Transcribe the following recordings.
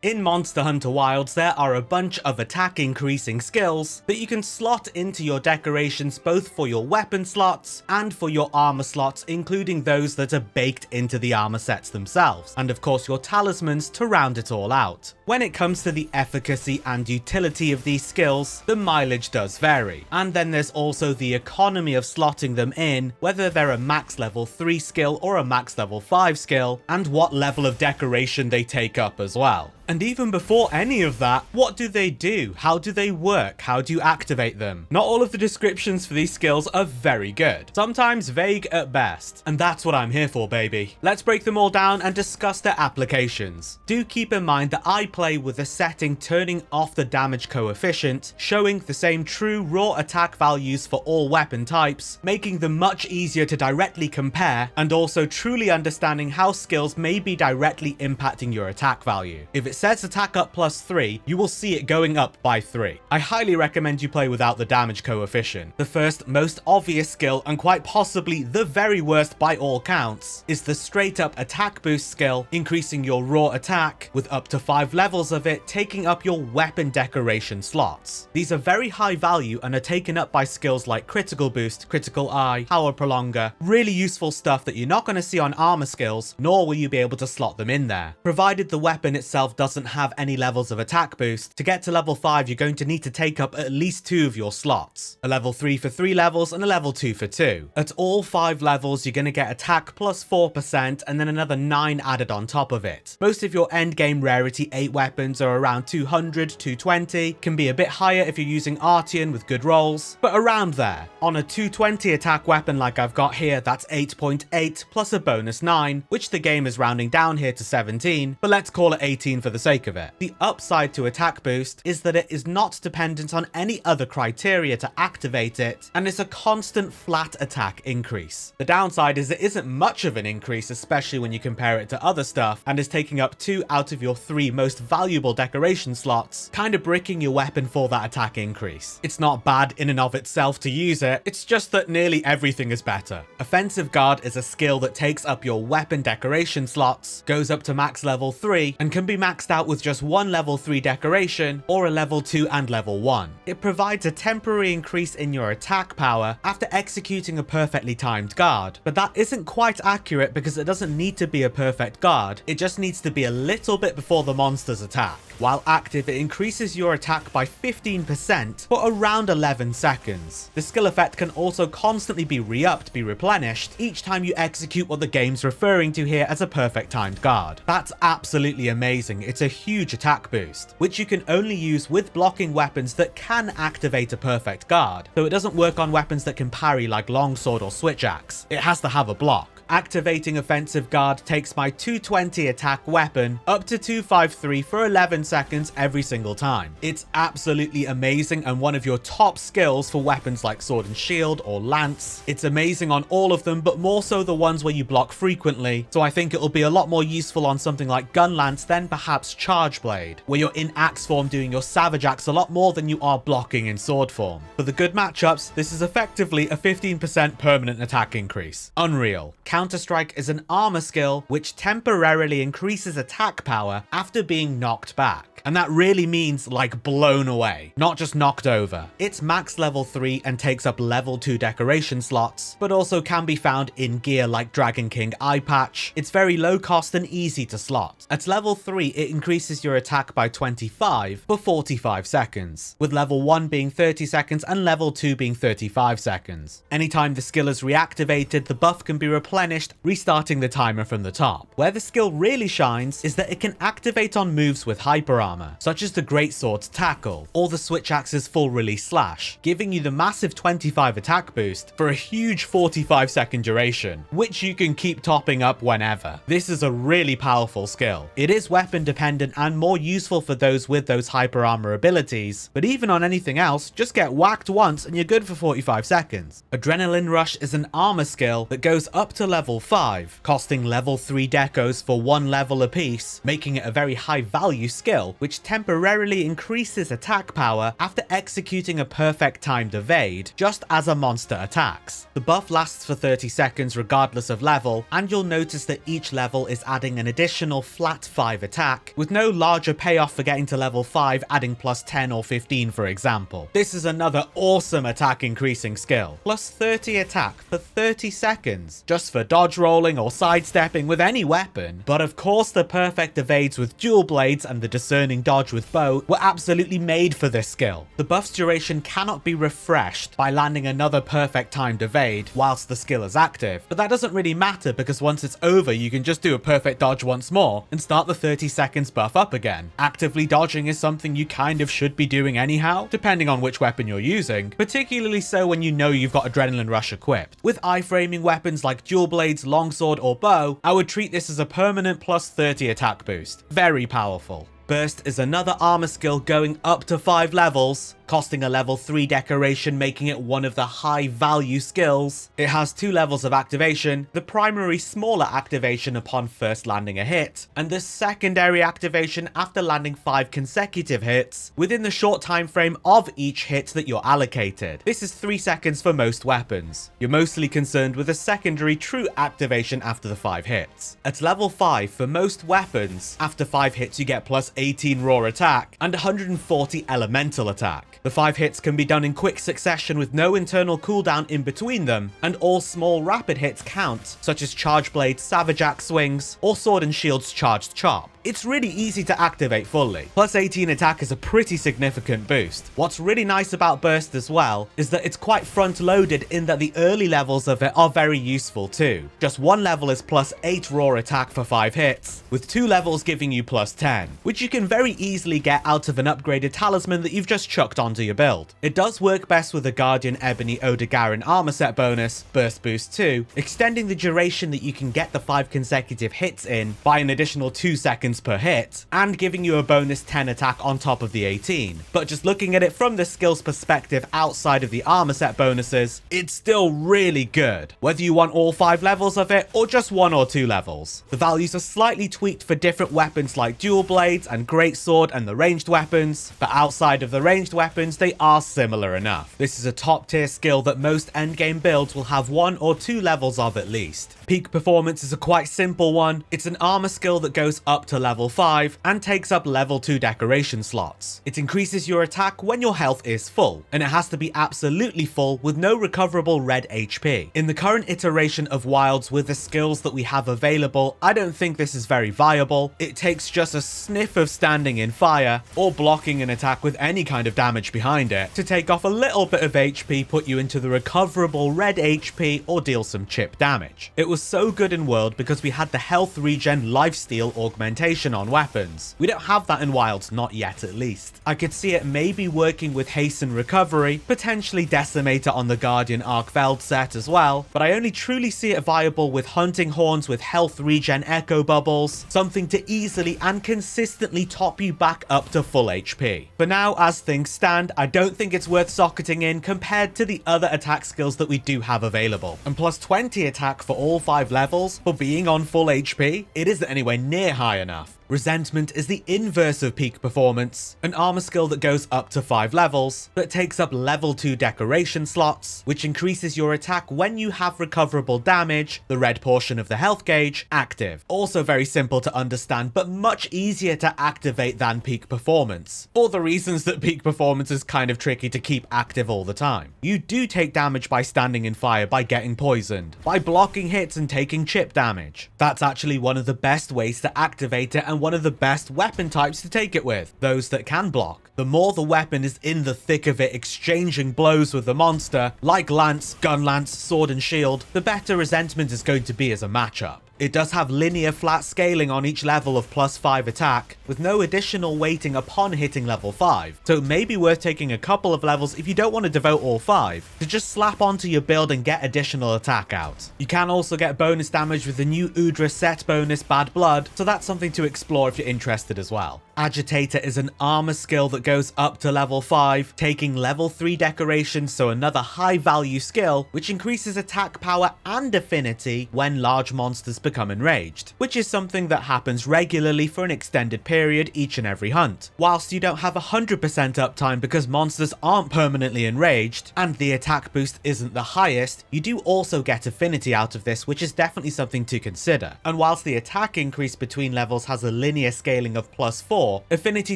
In Monster Hunter Wilds, there are a bunch of attack increasing skills that you can slot into your decorations both for your weapon slots and for your armor slots, including those that are baked into the armor sets themselves, and of course your talismans to round it all out. When it comes to the efficacy and utility of these skills, the mileage does vary, and then there's also the economy of slotting them in, whether they're a max level 3 skill or a max level 5 skill, and what level of decoration they take up as well. And even before any of that, what do they do? How do they work? How do you activate them? Not all of the descriptions for these skills are very good, sometimes vague at best, and that's what I'm here for, baby. Let's break them all down and discuss their applications. Do keep in mind that I play with a setting turning off the damage coefficient, showing the same true raw attack values for all weapon types, making them much easier to directly compare, and also truly understanding how skills may be directly impacting your attack value. If it says attack up +3, you will see it going up by 3. I highly recommend you play without the damage coefficient. The first most obvious skill, and quite possibly the very worst by all counts, is the straight up attack boost skill, increasing your raw attack with up to 5 levels of it, taking up your weapon decoration slots. These are very high value and are taken up by skills like critical boost, critical eye, power prolonger, really useful stuff that you're not going to see on armor skills, nor will you be able to slot them in there. Provided the weapon itself doesn't have any levels of attack boost, to get to level 5 you're going to need to take up at least 2 of your slots. A level 3 for 3 levels and a level 2 for 2. At all 5 levels you're going to get attack plus 4% and then another 9 added on top of it. Most of your end game rarity 8 weapons are around 200, 220, can be a bit higher if you're using Artian with good rolls, but around there. On a 220 attack weapon like I've got here, that's 8.8 plus a bonus 9, which the game is rounding down here to 17, but let's call it 18 for the sake of it. The upside to attack boost is that it is not dependent on any other criteria to activate it, and it's a constant flat attack increase. The downside is it isn't much of an increase, especially when you compare it to other stuff, and is taking up 2 out of your 3 most valuable decoration slots, kind of bricking your weapon for that attack increase. It's not bad in and of itself to use it, it's just that nearly everything is better. Offensive Guard is a skill that takes up your weapon decoration slots, goes up to max level 3, and can be maxed out with just one level 3 decoration or a level 2 and level 1. It provides a temporary increase in your attack power after executing a perfectly timed guard, but that isn't quite accurate because it doesn't need to be a perfect guard, it just needs to be a little bit before the monster's attack. While active, it increases your attack by 15% for around 11 seconds. The skill effect can also constantly be re-upped, be replenished, each time you execute what the game's referring to here as a perfect timed guard. That's absolutely amazing. It's a huge attack boost, which you can only use with blocking weapons that can activate a perfect guard, so it doesn't work on weapons that can parry like longsword or switch axe. It has to have a block. Activating Offensive Guard takes my 220 attack weapon up to 253 for 11 seconds every single time. It's absolutely amazing and one of your top skills for weapons like Sword and Shield or Lance. It's amazing on all of them, but more so the ones where you block frequently, so I think it'll be a lot more useful on something like Gun Lance than perhaps Charge Blade, where you're in axe form doing your Savage Axe a lot more than you are blocking in sword form. For the good matchups, this is effectively a 15% permanent attack increase. Unreal. Counter-Strike is an armor skill which temporarily increases attack power after being knocked back. And that really means like blown away, not just knocked over. It's max level 3 and takes up level 2 decoration slots, but also can be found in gear like Dragon King Eye Patch. It's very low cost and easy to slot. At level 3, it increases your attack by 25 for 45 seconds, with level 1 being 30 seconds and level 2 being 35 seconds. Anytime the skill is reactivated, the buff can be replenished, restarting the timer from the top. Where the skill really shines is that it can activate on moves with hyper armor, such as the Greatsword's Tackle or the Switch Axe's Full Release Slash, giving you the massive 25 attack boost for a huge 45-second duration, which you can keep topping up whenever. This is a really powerful skill. It is weapon dependent and more useful for those with those hyper armor abilities, but even on anything else, just get whacked once and you're good for 45 seconds. Adrenaline Rush is an armor skill that goes up to level 5, costing level 3 decos for 1 level apiece, making it a very high value skill which temporarily increases attack power after executing a perfect timed evade, just as a monster attacks. The buff lasts for 30 seconds regardless of level, and you'll notice that each level is adding an additional flat 5 attack, with no larger payoff for getting to level 5 adding plus 10 or 15 for example. This is another awesome attack increasing skill. Plus 30 attack for 30 seconds, just for dodge rolling or sidestepping with any weapon. But of course the perfect evades with dual blades and the discerning dodge with bow were absolutely made for this skill. The buff's duration cannot be refreshed by landing another perfect timed evade whilst the skill is active, but that doesn't really matter because once it's over you can just do a perfect dodge once more and start the 30 seconds buff up again. Actively dodging is something you kind of should be doing anyhow, depending on which weapon you're using, particularly so when you know you've got Adrenaline Rush equipped. With iframing weapons like dual blades, longsword or bow, I would treat this as a permanent plus 30 attack boost. Very powerful. Burst is another armor skill going up to 5 levels, costing a level 3 decoration, making it one of the high value skills. It has 2 levels of activation, the primary smaller activation upon first landing a hit, and the secondary activation after landing 5 consecutive hits within the short time frame of each hit that you're allocated. This is 3 seconds for most weapons. You're mostly concerned with the secondary true activation after the 5 hits. At level 5 for most weapons, after 5 hits you get plus 18 raw attack and 140 elemental attack. The 5 hits can be done in quick succession with no internal cooldown in between them, and all small rapid hits count, such as Charge Blade, Savage Axe swings, or Sword and Shield's Charged Chop. It's really easy to activate fully. Plus 18 attack is a pretty significant boost. What's really nice about Burst as well is that it's quite front loaded in that the early levels of it are very useful too. Just one level is plus 8 raw attack for 5 hits, with 2 levels giving you plus 10, which you can very easily get out of an upgraded talisman that you've just chucked onto your build. It does work best with the Guardian Ebony Odegarin armor set bonus, Burst Boost 2, extending the duration that you can get the 5 consecutive hits in by an additional 2 seconds per hit, and giving you a bonus 10 attack on top of the 18. But just looking at it from the skills perspective outside of the armor set bonuses, it's still really good, whether you want all 5 levels of it or just 1 or 2 levels. The values are slightly tweaked for different weapons like dual blades and greatsword and the ranged weapons, but outside of the ranged weapons they are similar enough. This is a top tier skill that most endgame builds will have 1 or 2 levels of at least. Peak Performance is a quite simple one. It's an armor skill that goes up to level 5 and takes up level 2 decoration slots. It increases your attack when your health is full, and it has to be absolutely full with no recoverable red HP. In the current iteration of Wilds with the skills that we have available, I don't think this is very viable. It takes just a sniff of standing in fire or blocking an attack with any kind of damage behind it to take off a little bit of HP, put you into the recoverable red HP or deal some chip damage. It was so good in World because we had the health regen lifesteal augmentation on weapons. We don't have that in Wilds, not yet at least. I could see it maybe working with Hasten Recovery, potentially Decimator on the Guardian Arkveld set as well, but I only truly see it viable with Hunting Horns with health regen echo bubbles, something to easily and consistently top you back up to full HP. For now, as things stand, I don't think it's worth socketing in compared to the other attack skills that we do have available. And plus 20 attack for all 5 levels for being on full HP, it isn't anywhere near high enough. Resentment is the inverse of Peak Performance, an armor skill that goes up to 5 levels, but takes up level 2 decoration slots, which increases your attack when you have recoverable damage, the red portion of the health gauge, active. Also very simple to understand, but much easier to activate than Peak Performance, for the reasons that Peak Performance is kind of tricky to keep active all the time. You do take damage by standing in fire, by getting poisoned, by blocking hits and taking chip damage. That's actually one of the best ways to activate it and one of the best weapon types to take it with, those that can block. The more the weapon is in the thick of it exchanging blows with the monster, like Lance, Gun Lance, Sword and Shield, the better Resentment is going to be as a matchup. It does have linear flat scaling on each level of plus 5 attack, with no additional weighting upon hitting level 5, so it may be worth taking a couple of levels if you don't want to devote all 5, to just slap onto your build and get additional attack out. You can also get bonus damage with the new Udra set bonus Bad Blood, so that's something to explore if you're interested as well. Agitator is an armor skill that goes up to level 5, taking level 3 decoration, so another high value skill, which increases attack power and affinity when large monsters become enraged, which is something that happens regularly for an extended period each and every hunt. Whilst you don't have 100% uptime because monsters aren't permanently enraged, and the attack boost isn't the highest, you do also get affinity out of this, which is definitely something to consider. And whilst the attack increase between levels has a linear scaling of +4, affinity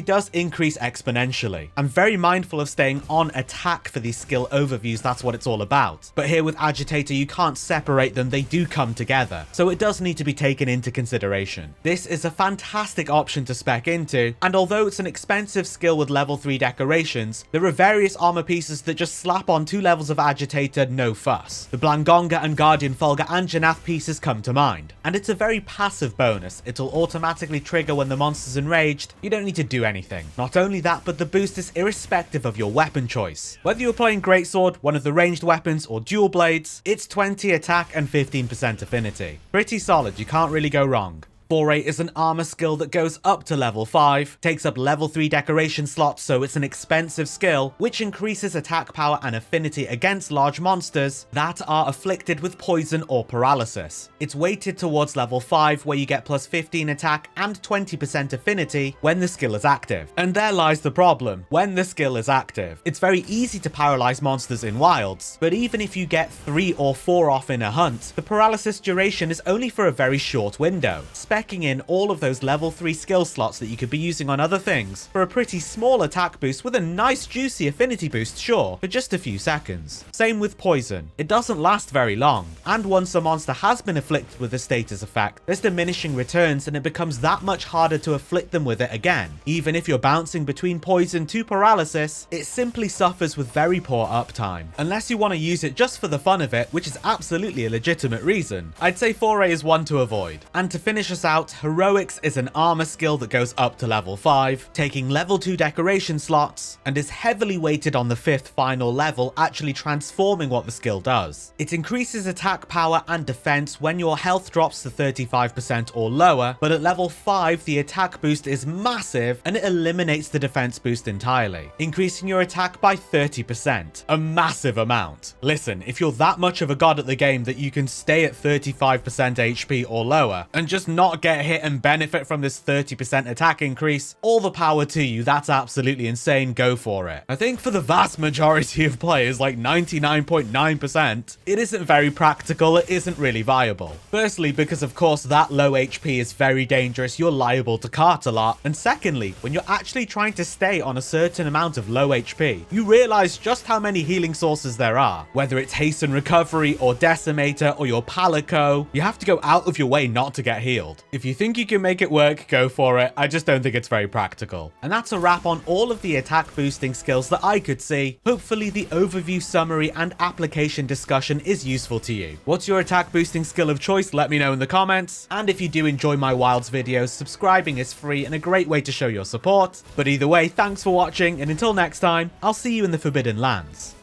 does increase exponentially. I'm very mindful of staying on attack for these skill overviews, that's what it's all about. But here with Agitator, you can't separate them, they do come together. So it does need to be taken into consideration. This is a fantastic option to spec into, and although it's an expensive skill with level 3 decorations, there are various armor pieces that just slap on 2 levels of Agitator, no fuss. The Blangonga and Guardian Fulgur and Janath pieces come to mind, and it's a very passive bonus. It'll automatically trigger when the monster's enraged, you don't need to do anything. Not only that, but the boost is irrespective of your weapon choice. Whether you're playing Greatsword, one of the ranged weapons, or dual blades, it's 20 attack and 15% affinity. Pretty solid, you can't really go wrong. Foray is an armor skill that goes up to level 5, takes up level 3 decoration slots, so it's an expensive skill, which increases attack power and affinity against large monsters that are afflicted with poison or paralysis. It's weighted towards level 5, where you get plus 15 attack and 20% affinity when the skill is active. And there lies the problem: when the skill is active, it's very easy to paralyze monsters in wilds, but even if you get 3 or 4 off in a hunt, the paralysis duration is only for a very short window. Specing in all of those level 3 skill slots that you could be using on other things for a pretty small attack boost with a nice juicy affinity boost, sure, for just a few seconds. Same with poison. It doesn't last very long, and once a monster has been afflicted with the status effect, there's diminishing returns and it becomes that much harder to afflict them with it again. Even if you're bouncing between poison to paralysis, it simply suffers with very poor uptime. Unless you want to use it just for the fun of it, which is absolutely a legitimate reason, I'd say Foray is one to avoid. And to finish us out, Heroics is an armor skill that goes up to level 5, taking level 2 decoration slots, and is heavily weighted on the 5th final level, actually transforming what the skill does. It increases attack power and defense when your health drops to 35% or lower, but at level 5 the attack boost is massive and it eliminates the defense boost entirely, increasing your attack by 30%. A massive amount. Listen, if you're that much of a god at the game that you can stay at 35% HP or lower, and just not get hit and benefit from this 30% attack increase, all the power to you. That's absolutely insane, go for it. I think for the vast majority of players, like 99.9%, it isn't very practical, it isn't really viable. Firstly, because of course that low HP is very dangerous, you're liable to cart a lot, and secondly, when you're actually trying to stay on a certain amount of low HP, you realize just how many healing sources there are. Whether it's Hasten Recovery or Decimator or your Palico, you have to go out of your way not to get healed. If you think you can make it work, go for it. I just don't think it's very practical. And that's a wrap on all of the attack boosting skills that I could see. Hopefully the overview, summary, and application discussion is useful to you. What's your attack boosting skill of choice? Let me know in the comments. And if you do enjoy my Wilds videos, subscribing is free and a great way to show your support. But either way, thanks for watching, and until next time, I'll see you in the Forbidden Lands.